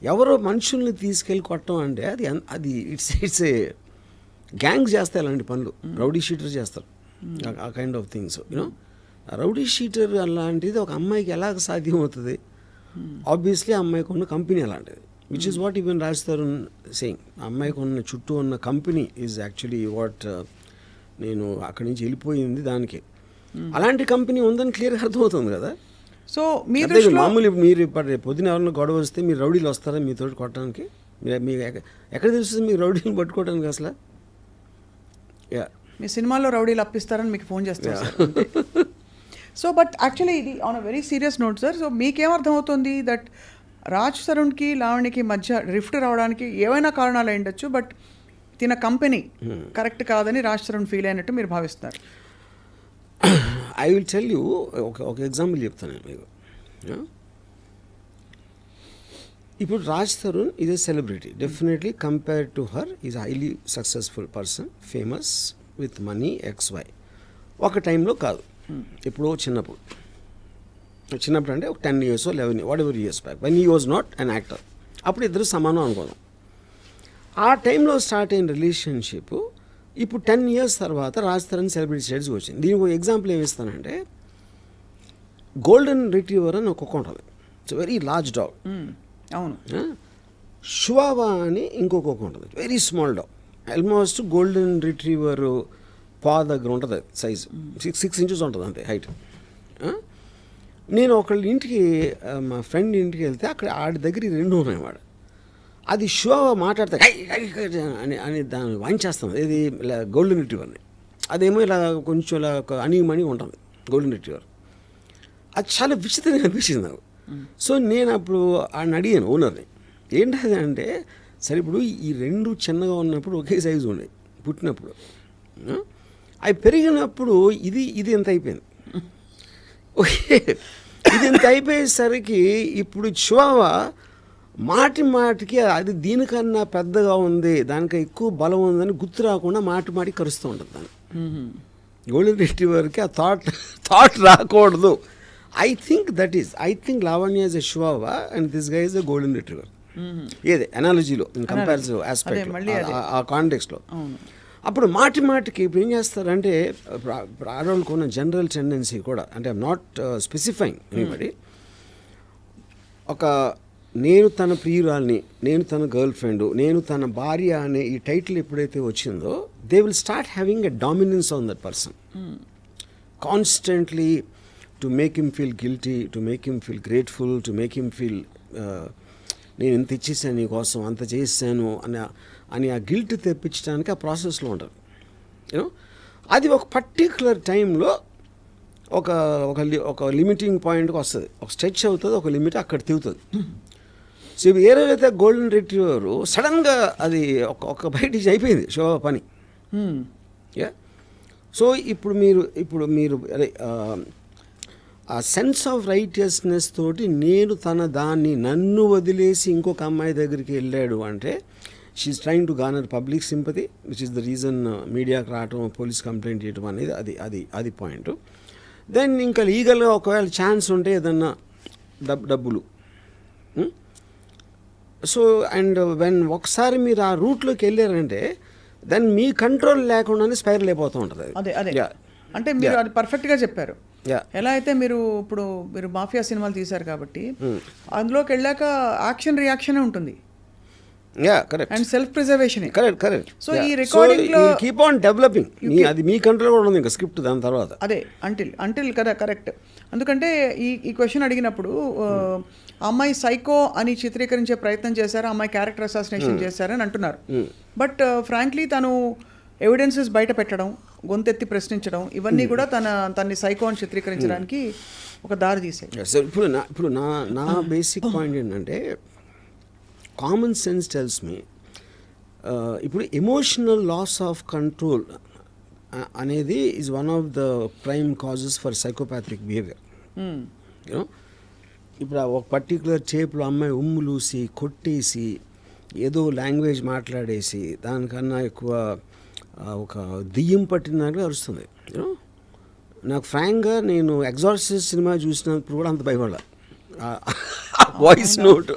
ఎవరో మనుషుల్ని తీసుకెళ్ళి కొట్టడం అంటే అది ఇట్స్ ఏ గ్యాంగ్స్ చేస్తాయి అలాంటి పనులు. రౌడీ షీటర్ చేస్తారు ఆ kind of things. You know rowdy sheeter అలాంటిది ఒక అమ్మాయికి ఎలాగ సాధ్యం అవుతుంది? ఆబ్వియస్లీ ఆ అమ్మాయికి ఉన్న కంపెనీ అలాంటిది, which is what even Raj Tarun saying. ఆ అమ్మాయికి ఉన్న చుట్టూ ఉన్న కంపెనీ ఈజ్ యాక్చువల్లీ వాట్ నేను అక్కడి నుంచి వెళ్ళిపోయింది దానికి. అలాంటి కంపెనీ ఉందని క్లియర్గా అర్థమవుతుంది కదా. సో మామూలు మీరు పొద్దున ఎవరైనా గొడవ వస్తే మీరు రౌడీలు వస్తారా మీతో కొట్టడానికి? మీకు ఎక్కడ తెలుస్తుంది మీకు రౌడీని పట్టుకోవడానికి అసలు? మీ సినిమాలో రౌడీలు అప్పిస్తారని మీకు ఫోన్ చేస్తారు. సో బట్ యాక్చువల్లీ ఇది on a very serious note sir. So మీకేమర్థం అవుతుంది దట్ రాజ్ తరుణ్కి లావణ్యకి మధ్య రిఫ్ట్ రావడానికి ఏవైనా కారణాలు అయ్యుండొచ్చు, బట్ తిన కంపెనీ కరెక్ట్ కాదని రాజ్ తరుణ్ ఫీల్ అయినట్టు మీరు భావిస్తున్నారు? ఐ విల్ టెల్ యూ ఒక ఎగ్జాంపుల్ చెప్తాను మీకు. ఇప్పుడు Raj Tarun is a celebrity, definitely compared to her is highly successful person, famous, with money XY ఒక టైంలో కాదు, ఎప్పుడో చిన్నప్పుడు అంటే ఒక 10 years 11 what ever years back when he was not an actor, అప్పుడు ఇద్దరు సమానం అనుకోదాం. ఆ టైంలో స్టార్ట్ అయిన రిలేషన్షిప్ ఇప్పుడు 10 years తర్వాత రాజ్ తరుణ్ సెలబ్రిటీ స్టేట్స్కి వచ్చింది. దీనికి ఒక ఎగ్జాంపుల్ ఏమి ఇస్తానంటే, గోల్డెన్ రిట్రీవర్ అని ఒక కుక్క ఉంటుంది, ఇట్స్ వెరీ లార్జ్ డాగ్. అవును. షువావా అని ఇంకొక కుక్క ఉంటుంది, very small dog, almost golden retriever పా దగ్గర ఉంటుంది సైజు, 6 inches ఉంటుంది అంతే హైట్. నేను ఒకళ్ళ ఇంటికి మా ఫ్రెండ్ ఇంటికి వెళ్తే అక్కడ ఆడి దగ్గర ఈ రెండు ఉన్నాయి. వాడు అది షువావా మాట్లాడితే అని దాన్ని వాయించేస్తాం, ఇది గోల్డెన్ రిట్రీవర్ని. అదేమో ఇలా కొంచెం ఇలా అణిగిమణి ఉంటుంది గోల్డెన్ రిట్రీవర్. అది చాలా విచిత్రంగా అనిపించింది నాకు. సో నేను అప్పుడు ఆయన అడిగాను ఓనర్ని, ఏంటది అంటే, సరే ఇప్పుడు ఈ రెండు చిన్నగా ఉన్నప్పుడు ఒకే సైజు ఉండేవి పుట్టినప్పుడు, అవి పెరిగినప్పుడు ఇది ఎంత అయిపోయింది, ఓకే ఇది ఎంత అయిపోయేసరికి ఇప్పుడు చివావా మాటికి అది దీనికన్నా పెద్దగా ఉంది, దానికి ఎక్కువ బలం ఉందని గుర్తు రాకుండా మాటికి కరుస్తూ ఉంటుంది దాన్ని. గోల్డెన్ రిట్రీవర్కి ఆ థాట్ రాకూడదు. I think Lavanya is a Chihuahua and this guy is a golden retriever. ఏదే అనాలజీలో ఇన్ కంపారిటివ్ ఆస్పెక్ట్ ఆ కాంటెక్స్లో. అప్పుడు మాటికి ఇప్పుడు ఏం చేస్తారంటే, ఆడవాళ్ళకు ఉన్న జనరల్ టెండెన్సీ కూడా, అంటే ఐఎమ్ నాట్ స్పెసిఫైయింగ్ ఎనీబడి, ఒక నేను తన ప్రియురాల్ని, నేను తన గర్ల్ ఫ్రెండ్, నేను తన భార్య అనే ఈ టైటిల్ ఎప్పుడైతే వచ్చిందో, they will start having a dominance on that person constantly, to make him feel guilty, to make him feel grateful, to make him feel నేను ఇంత ఇచ్చేసాను నీ కోసం, అంత చేసాను అని ఆ గిల్ట్ తెప్పించడానికి ఆ ప్రాసెస్లో ఉంటారు. యూనో అది ఒక పర్టిక్యులర్ టైంలో ఒక లిమిటింగ్ పాయింట్కి వస్తుంది, ఒక స్ట్రెచ్ అవుతుంది, ఒక లిమిట్ అక్కడ తిరుగుతుంది. సో ఇప్పుడు ఏ రోజైతే గోల్డెన్ రిట్రీవర్ సడన్గా అది ఒక బయటికి అయిపోయింది షో పని. సో ఇప్పుడు మీరు అదే ఆ సెన్స్ ఆఫ్ రైటియస్నెస్ తోటి నన్ను వదిలేసి ఇంకొక అమ్మాయి దగ్గరికి వెళ్ళాడు అంటే, she's trying to garner public sympathy, which is the reason మీడియాకి రావటం, పోలీస్ కంప్లైంట్ చేయడం అనేది అది పాయింట్. దెన్ ఇంకా లీగల్గా ఒకవేళ ఛాన్స్ ఉంటే ఏదన్నా డబ్బులు. సో అండ్ ఒకసారి మీరు ఆ రూట్లోకి వెళ్ళారంటే దెన్ మీ కంట్రోల్ లేకుండానే స్పైరల్ అయిపోతూ ఉంటుంది. అదే అంటే మీరు అది పర్ఫెక్ట్గా చెప్పారు. ఎలా అయితే మీరు మాఫియా సినిమాలు తీశారు కాబట్టి అందులోకి వెళ్ళాక యాక్షన్ రియాక్షన్ ఉంటుంది. And self preservation. Correct. So ఈ రికార్డింగ్ లో కీప్ ఆన్ డెవలపింగ్, అది మీ కంట్రోల్ కూడా ఉంది ఇంకా స్క్రిప్ట్ దాని తర్వాత. అదే అంటిల్ కదా, కరెక్ట్. ఎందుకంటే ఈ క్వశ్చన్ అడిగినప్పుడు అమ్మాయి సైకో అని చిత్రీకరించే ప్రయత్నం చేశారు, అమ్మాయి క్యారెక్టర్ అసాసినేషన్ చేశారని అంటున్నారు. బట్ ఫ్రాంక్లీ తను ఎవిడెన్సెస్ బయట పెట్టడం, గొంతెత్తి ప్రశ్నించడం, ఇవన్నీ కూడా తన్ని సైకో అని చిత్రీకరించడానికి ఒక దారి తీసాయి. ఇప్పుడు నా బేసిక్ పాయింట్ ఏంటంటే, కామన్ సెన్స్ టెల్స్ మీ, ఇప్పుడు ఎమోషనల్ లాస్ ఆఫ్ కంట్రోల్ అనేది is one of the prime causes for psychopathic behaviour. You know ఇప్పుడు ఒక పర్టికులర్ టేప్లో అమ్మాయి ఉమ్ములూసి కొట్టేసి ఏదో లాంగ్వేజ్ మాట్లాడేసి దానికన్నా ఎక్కువ ఒక దెయ్యం పట్టినట్టుగా అరుస్తుంది. యూనో నాకు ఫ్రాంక్గా నేను ఎగ్జార్సిస్ట్ సినిమా చూసినప్పుడు కూడా అంత భయపడాలి వాయిస్ నోట్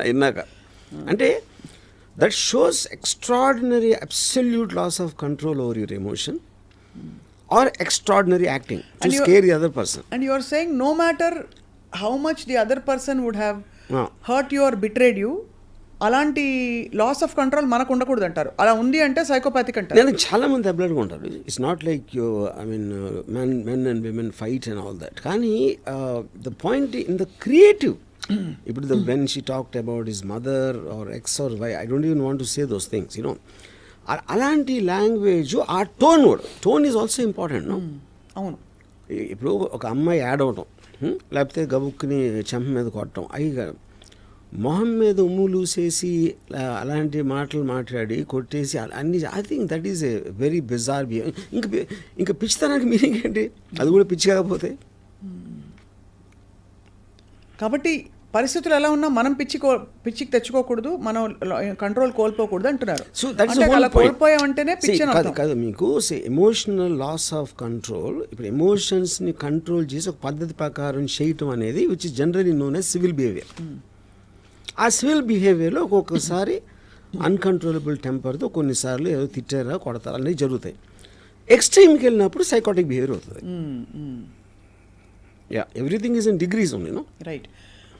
విన్నాక. అంటే that shows extraordinary absolute loss of control over your emotion or extraordinary acting to scare the other person. And you are saying no matter how much the other person would have hurt you or betrayed you, అలాంటి loss of control మనకు ఉండకూడదు అంటారు. అలా ఉంది అంటే psychopathic అంటారు. నేను చాలా మంది అబ్లడ్గా ఉంటారు. It's not like I mean men and women fight and all that. కానీ the point in the creative, ఇప్పుడు the when she talked about his mother or X or Y, I don't even want to say those things. You know అలాంటి language, ఆ tone is also important. అవును. ఇప్పుడు ఒక అమ్మాయి add అవటం, లేకపోతే గబుక్కుని చెంప మీద కొట్టడం, అవి మొహం మీద ఉమ్ములూసేసి అలాంటి మాటలు మాట్లాడి కొట్టేసి అన్ని, I think that is a very bizarre behaviour. ఇంకా పిచ్చితనానికి మీనింగ్ ఏంటి? అది కూడా పిచ్చి కాకపోతే. కాబట్టి పరిస్థితులు ఎలా ఉన్నా మనం పిచ్చికి తెచ్చుకోకూడదు, మనం కంట్రోల్ కోల్పోకూడదు అంటున్నారు. సో దట్ ఇస్ అంటే అలా కోల్పోయామంటేనే పిచ్చి అని అర్థం. కాదు మీకు ఎమోషనల్ లాస్ ఆఫ్ కంట్రోల్. ఇప్పుడు ఎమోషన్స్ని కంట్రోల్ చేసి ఒక పద్ధతి ప్రకారం చేయటం అనేది which is generally known as civil behaviour. ఆ సివిల్ బిహేవియర్లో ఒక్కొక్కసారి అన్కంట్రోలబుల్ టెంపర్తో కొన్నిసార్లు ఏదో తిట్టారా కొడతారా అనేవి జరుగుతాయి. ఎక్స్ట్రీమ్కి వెళ్ళినప్పుడు సైకాటిక్ బిహేవియర్ అవుతుంది. Ya, everything is in degrees only. No right.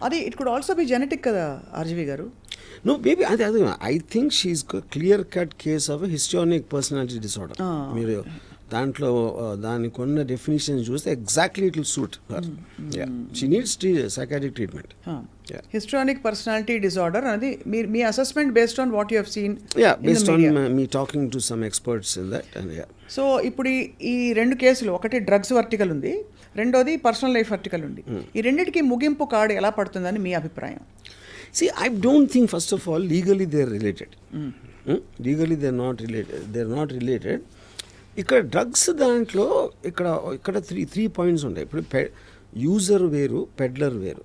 అది it could also be genetic కదా ఆర్జీవి గారు? నో బేబీ అది I think she's clear cut case of histrionic personality disorder. మీరు దాంట్లో దానికి ఉన్న డెఫినేషన్ చూస్తే exactly it will suit her. She needs psychiatric treatment. Histrionic personality disorder అనేది మీ assessment based on what you have seen? Ya, based on మీ talking to some experts in that. And yeah, so ఇప్పుడు ఈ రెండు కేసులు, ఒకటి drugs vertical ఉంది, రెండోది పర్సనల్ లైఫ్ వర్టికల్ ఉంది. ఈ రెండింటికి ముగింపు కార్డు ఎలా పడుతుందని మీ అభిప్రాయం? see, I don't think first of all legally they are related. Legally they are not related. ఇక్కడ డ్రగ్స్ దాంట్లో ఇక్కడ త్రీ పాయింట్స్ ఉంటాయి. ఇప్పుడు యూజర్ వేరు, పెడ్లర్ వేరు.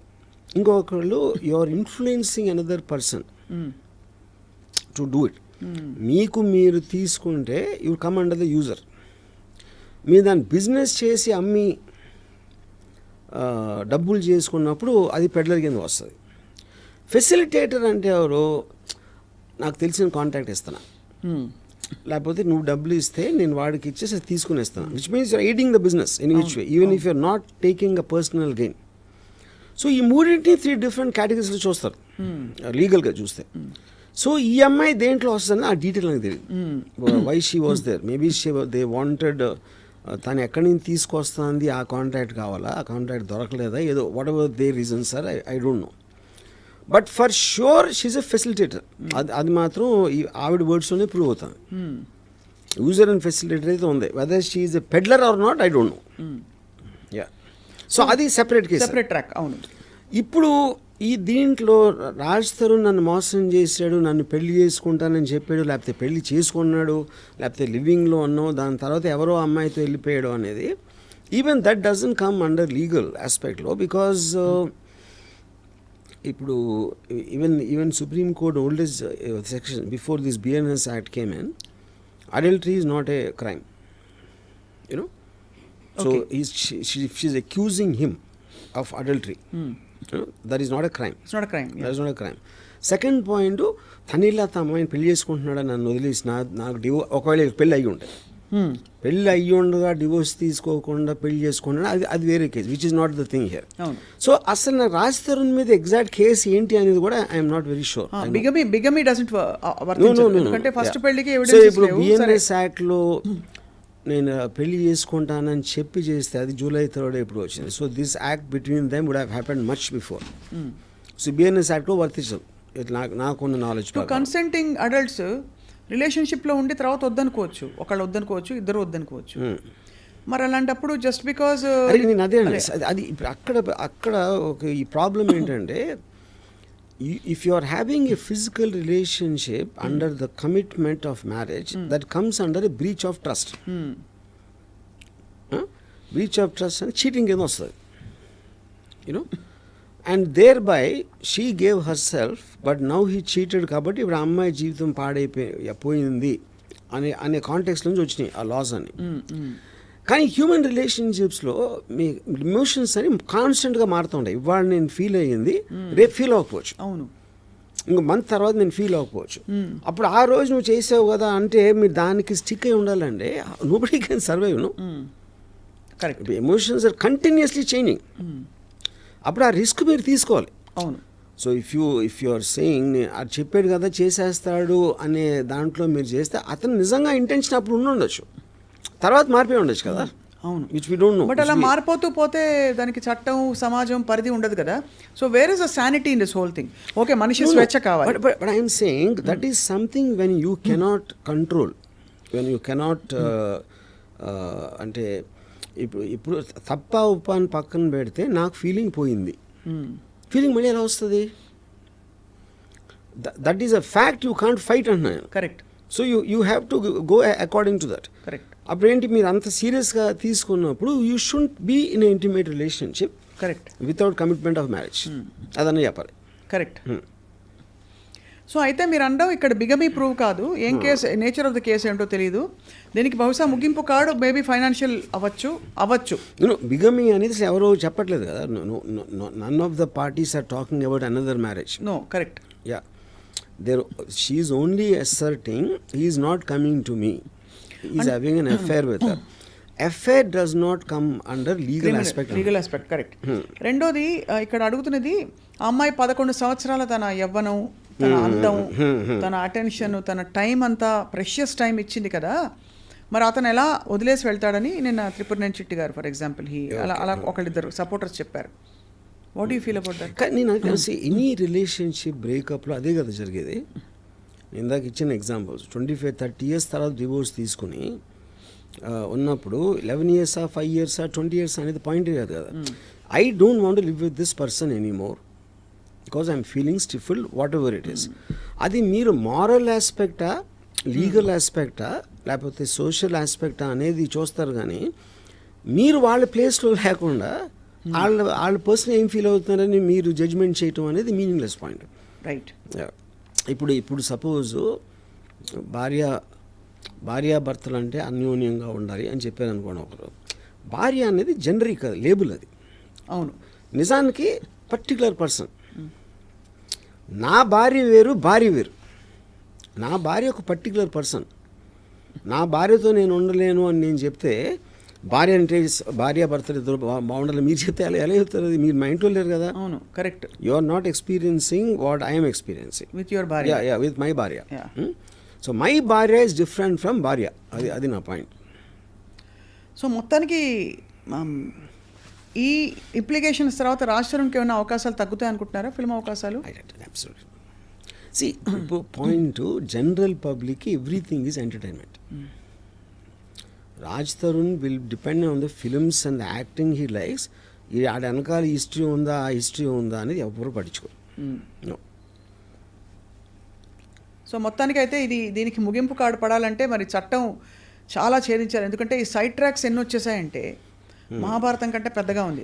ఇంకొకళ్ళు you are influencing another person to do it. మీకు మీరు తీసుకుంటే you come under the user. మీరు దాన్ని బిజినెస్ చేసి అమ్మి డబ్బులు చేసుకున్నప్పుడు అది పెడ్లర్ కింద వస్తుంది. ఫెసిలిటేటర్ అంటే ఎవరు? నాకు తెలిసిన కాంటాక్ట్ ఇస్తాను, లేకపోతే నువ్వు డబ్బులు ఇస్తే నేను వాడికి ఇచ్చేసి తీసుకునేస్తాను, which means you're aiding the business in which way, even if you're not taking a personal gain. So ఈ మూడింటిని 3 డిఫరెంట్ కేటగిరీస్లో చూస్తారు లీగల్గా చూస్తే. సో ఈ అమ్మాయి దేంట్లో వస్తుందని ఆ డీటెయిల్ నాకు తెలియదు. Why she was there, maybe they wanted తను ఎక్కడి నుంచి తీసుకొస్తుంది, ఆ కాంట్రాక్ట్ కావాలా, ఆ కాంట్రాక్ట్ దొరకలేదా, ఏదో whatever they reasons sir, I don't know. But for sure she's a facilitator. అది మాత్రం ఈ ఆవిడ వర్డ్స్లోనే ప్రూవ్ అవుతుంది. యూజర్ అండ్ ఫెసిలిటేటర్ అయితే ఉంది. Whether she is a peddler or not I don't know. Yeah, so అది సెపరేట్ కేసు, సెపరేట్ ట్రాక్. అవును. ఇప్పుడు ఈ దీంట్లో రాజ్ తరుణ్ నన్ను మోసం చేశాడు, నన్ను పెళ్లి చేసుకుంటానని చెప్పాడు, లేకపోతే పెళ్లి చేసుకున్నాడు, లేకపోతే లివింగ్లో ఉన్నావు, దాని తర్వాత ఎవరో అమ్మాయితో వెళ్ళిపోయాడు అనేది, even that doesn't come under legal ఆస్పెక్ట్లో. బికాజ్ ఇప్పుడు even supreme court oldest section before this BNS act came in, adultery is not a crime, you know. So she's accusing him of adultery. That is not a crime. It's not a crime. That is not a crime. Second point, తనిలా తన అమ్మాయిని పెళ్లి చేసుకుంటున్నాడని నన్ను వదిలేసి నాకు ఒకవేళ పెళ్ళి అయ్యి ఉంటుంది, పెళ్ళి అయ్యి ఉండగా డివోర్స్ తీసుకోకుండా పెళ్లి చేసుకున్నాడు, అది వేరే case, which is not the thing here. So అసలు నాకు రాజ్ తరుణ్ మీద ఎగ్జాక్ట్ కేసు ఏంటి అనేది కూడా I'm not very sure. Bigamy doesn't వర్తించదు, ఎందుకంటే ఫస్ట్ పెళ్లికి సో ఇప్పుడు బిఎన్ఎస్ యాక్ట్లో నేను పెళ్లి చేసుకుంటానని చెప్పి చేస్తే అది July 3rd ఎప్పుడు వచ్చింది. So this act between them would have happened much before. So BNS యాక్ట్లో వర్తించదు నాకున్న నాలెడ్జ్. కన్సెంటింగ్ అడల్ట్స్ రిలేషన్షిప్లో ఉండి తర్వాత వద్దనుకోవచ్చు, ఒకళ్ళు వద్దనుకోవచ్చు, ఇద్దరు వద్దనుకోవచ్చు. మరి అలాంటప్పుడు జస్ట్ బికాజ్ నేను అదే అండి, అది ఇప్పుడు అక్కడ ఒక ఈ ప్రాబ్లం ఏంటంటే, if you are having a physical relationship under the commitment of marriage, that comes under a breach of trust. Breach of trust and cheating కింద వస్తుంది, you know. And thereby she gave herself, but now he cheated కాబట్టి ఇప్పుడు అమ్మాయి జీవితం పాడైపోయింది అనే context నుంచి వచ్చినాయి ఆ లాస్ అని. కానీ హ్యూమన్ రిలేషన్షిప్స్లో మీ ఎమోషన్స్ అని కాన్స్టెంట్గా మారుతూ ఉంటాయి. ఇవాళ నేను ఫీల్ అయ్యింది, రేపు ఫీల్ అవ్వకపోవచ్చు, అవును, ఇంకో మంత్ తర్వాత నేను ఫీల్ అవ్వకపోవచ్చు. అప్పుడు ఆ రోజు నువ్వు చేసావు కదా అంటే మీరు దానికి స్టిక్ అయి ఉండాలంటే nobody can survive. No, correct. Emotions are continuously changing. అప్పుడు ఆ రిస్క్ మీరు తీసుకోవాలి. అవును. So if you are saying అది చెప్పాడు కదా చేసేస్తాడు అనే దాంట్లో మీరు చేస్తే అతను నిజంగా ఇంటెన్షన్ అప్పుడు ఉండొచ్చు, తర్వాత మారిపోయి ఉండొచ్చు కదా. అవును, which we don't know. But అలా మారిపోతూ పోతే దానికి చట్టం, సమాజం పరిధి ఉండదు కదా. So where is the sanity in this whole thing? Okay, మనిషి స్వేచ్ఛ కావాలి, but I'm saying that is something when you cannot control, when you cannot అంటే ఇప్పుడు తప్ప ఉప్ప అని పక్కన పెడితే నాకు ఫీలింగ్ పోయింది, ఫీలింగ్ మళ్ళీ ఎలా వస్తుంది? That is a fact, you can't fight అంటున్నాను. Correct. So you have to go according to that. Correct. అప్పుడు ఏంటి, మీరు అంత సీరియస్గా తీసుకున్నప్పుడు you should be in intimate relationship correct without commitment of marriage అదన్నీ చెప్పాలి. కరెక్ట్. సో అయితే మీరు అనడం ఇక్కడ బిగమీ ప్రూవ్ కాదు, ఏం case nature of the case ఏంటో తెలియదు, దీనికి బహుశా ముగింపు కాడు మేబీ ఫైనాన్షియల్ అవ్వచ్చు. బిగమీ అనేది ఎవరో చెప్పట్లేదు కదా, none of the parties are talking about another marriage. No correct. Yeah, she is only asserting he is not coming to me, he is having an affair with her. Affair does not come under legal aspect. Correct. రెండోది ఇక్కడ అడుగుతున్నది, ఆ అమ్మాయి 11 సంవత్సరాల తన యవ్వనం, తన అందం, తన అటెన్షన్, తన టైం అంతా ప్రెషియస్ టైం ఇచ్చింది కదా, మరి అతను ఎలా వదిలేసి వెళ్తాడని నిన్న త్రిపురనేని చిట్టి గారు ఫర్ ఎగ్జాంపుల్ అలా ఒకళ్ళిద్దరు సపోర్టర్స్ చెప్పారు. What you feel about that? కానీ నాకు తెలిసి ఎనీ రిలేషన్షిప్ బ్రేకప్లో అదే కదా జరిగేది. ఇందాక ఇచ్చిన ఎగ్జాంపుల్స్ 25-30 years తర్వాత డివోర్స్ తీసుకుని ఉన్నప్పుడు 11 years 5 years 20 years అనేది పాయింట్ కాదు కదా. I don't want live with this person anymore because I'm feeling stifled whatever it is. అది మీరు మారల్ ఆస్పెక్టా, లీగల్ ఆస్పెక్టా, లేకపోతే సోషల్ ఆస్పెక్టా అనేది చూస్తారు, కానీ మీరు వాళ్ళ ప్లేస్లో లేకుండా వాళ్ళ పర్సన్ ఏం ఫీల్ అవుతున్నారని మీరు జడ్జ్మెంట్ చేయటం అనేది మీనింగ్లెస్ పాయింట్. రైట్. ఇప్పుడు సపోజ్ భార్యాభర్తలు అంటే అన్యోన్యంగా ఉండాలి అని చెప్పారు అనుకోండి ఒకరు. భార్య అనేది జనరిక్ అది, లేబుల్ అది. అవును. నిజానికి పర్టికులర్ పర్సన్. నా భార్య వేరు, భార్య వేరు. నా భార్య ఒక పర్టికులర్ పర్సన్. నా భార్యతో నేను ఉండలేను అని నేను చెప్తే, భార్య అంటే భార్యాభర్తలు ఇద్దరు బాగుండాలి మీరు చెప్తే ఎలా చెప్తారు? అది మీరు మైండ్లో లేరు కదా. అవును, correct. You are not experiencing what I'm experiencing with your భార్య. విత్ మై భార్య. సో మై భార్య ఇస్ డిఫరెంట్ ఫ్రమ్ భార్య. అది నా పాయింట్. సో మొత్తానికి ఈ ఇంప్లికేషన్స్ తర్వాత రాజ్ తరుణ్కి ఏమైనా అవకాశాలు తగ్గుతాయి అనుకుంటున్నారా, ఫిల్మ్ అవకాశాలు? అబ్సల్యూట్లీ. సి ఇప్పుడు పాయింట్, జనరల్ పబ్లిక్కి everything is entertainment. Raj Tarun will depend on the films and the acting he likes. ఆడ వెనకాల హిస్టరీ ఉందా, ఆ హిస్టరీ ఉందా అనేది ఎవరు పట్టించుకోరు. సో మొత్తానికి అయితే దీనికి ముగింపు కార్డు పడాలంటే మరి చట్టం చాలా ఛేదించారు. ఎందుకంటే ఈ సైడ్ ట్రాక్స్ ఎన్ని వచ్చేసాయంటే మహాభారతం కంటే పెద్దగా ఉంది.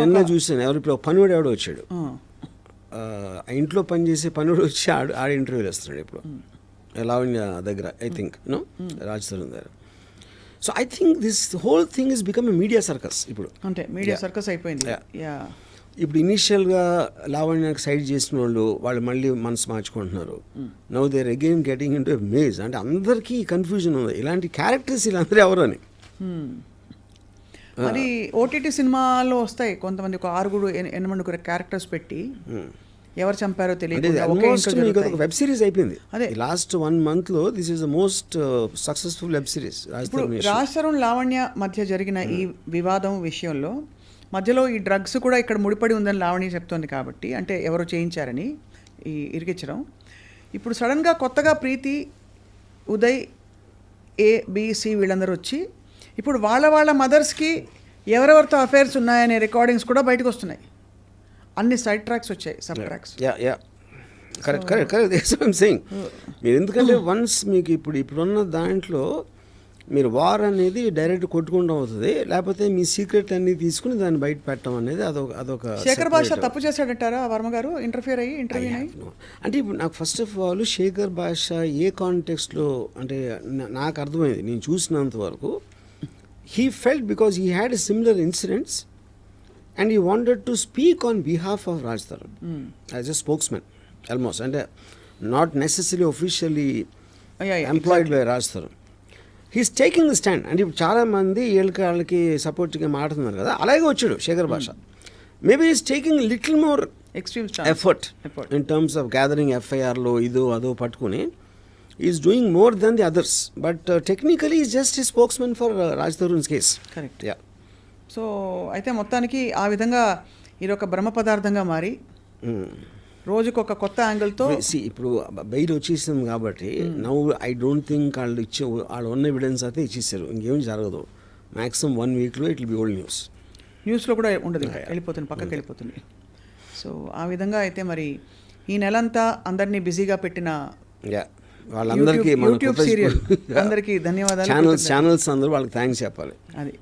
నిన్న చూసాను, ఇప్పుడు పనివాడు ఎవడో వచ్చాడు, ఆ ఇంట్లో పనిచేసే పనివాడు వచ్చి ఆడ ఇంటర్వ్యూలు వేస్తున్నాడు ఇప్పుడు లావణ్య దగ్గర, ఐ థింక్ రాజ్ తరుణ్ దగ్గర. So I think this whole thing is become a media circus. ఇప్పుడు అంటే మీడియా సర్కస్ అయిపోయింది. ఇప్పుడు ఇనీషియల్గా లావణ్యకు సైడ్ చేసిన వాళ్ళు మళ్ళీ మనసు మార్చుకుంటున్నారు. Now there again getting in to a maze. అంటే అందరికీ కన్ఫ్యూజన్ ఉంది, ఇలాంటి క్యారెక్టర్స్ వీళ్ళందరూ ఎవరు అని. మరి ఓటీటీ సినిమాలో వస్తాయి కొంతమంది, ఒక 6-8 క్యారెక్టర్స్ పెట్టి ఎవరు చంపారో తెలియదు. వెబ్ సిరీస్ అయిపోయింది అదే లాస్ట్ 1 month లో. This is the most successful web series. Raj Tarun Lavanya మధ్య జరిగిన ఈ వివాదం విషయంలో మధ్యలో ఈ డ్రగ్స్ కూడా ఇక్కడ ముడిపడి ఉందని లావణ్య చెప్తోంది కాబట్టి, అంటే ఎవరో చేయించారని ఈ ఇరికించడం. ఇప్పుడు సడన్గా కొత్తగా ప్రీతి, ఉదయ్, ABC వీళ్ళందరూ వచ్చి ఇప్పుడు వాళ్ళ మదర్స్కి ఎవరెవరితో అఫైర్స్ ఉన్నాయనే రికార్డింగ్స్ కూడా బయటకు వస్తున్నాయి. అన్ని సైడ్ ట్రాక్స్ వచ్చాయి, సబ్ ట్రాక్స్. కరెక్ట్ సేయింగ్ మీరు. ఎందుకంటే వన్స్ మీకు ఇప్పుడున్న దాంట్లో మీరు వార్ అనేది డైరెక్ట్ కొట్టుకుంటూ అవుతుంది, లేకపోతే మీ సీక్రెట్ అన్ని తీసుకుని దాన్ని బయట పెట్టడం అనేది అదొక. శేఖర్ భాష తప్పు చేశాడంటారా వర్మ గారు ఇంటర్వ్యూ అయ్యి? అంటే ఇప్పుడు నాకు ఫస్ట్ ఆఫ్ ఆల్ శేఖర్ భాష ఏ కాంటెక్స్ట్లో అంటే నాకు అర్థమైంది, నేను చూసినంత వరకు he felt because he had a similar incidents and he wanted to speak on behalf of Raj Tarun as a spokesman almost, and not necessarily officially employed by Raj Tarun. He's taking the stand. And ఇప్పుడు చాలా మంది వీళ్ళకి సపోర్ట్గా మాట్లాడుతున్నారు కదా, అలాగే వచ్చాడు Shekhar Basha. Maybe is taking little more extreme effort in terms of gathering ఎఫ్ఐఆర్లో అదో పట్టుకుని is doing more than the others, but technically is just a spokesman for Raj Tarun's case. Correct. Yeah. So అయితే మొత్తానికి ఆ విధంగా ఇది ఒక బ్రహ్మ పదార్థంగా మారి రోజుకు ఒక కొత్త యాంగిల్తో ఇప్పుడు బయట వచ్చేసింది కాబట్టి నౌ ఐ డోంట్ థింక్ వాళ్ళు ఉన్న ఎవిడెన్స్ అయితే ఇచ్చేసారు, ఇంకేం జరగదు. మ్యాక్సిమం 1 weekలో ఇట్ విల్ బి ఓల్డ్ న్యూస్లో కూడా ఉండదు, ఇంకా వెళ్ళిపోతుంది, పక్కకి వెళ్ళిపోతుంది. సో ఆ విధంగా అయితే మరి ఈ నెలంతా అందరినీ బిజీగా పెట్టిన వాళ్ళందరికీ యూట్యూబ్ సీరియల్ అందరికీ ధన్యవాదాలు. ఛానల్స్ అందరూ వాళ్ళకి థ్యాంక్స్ చెప్పాలి. అది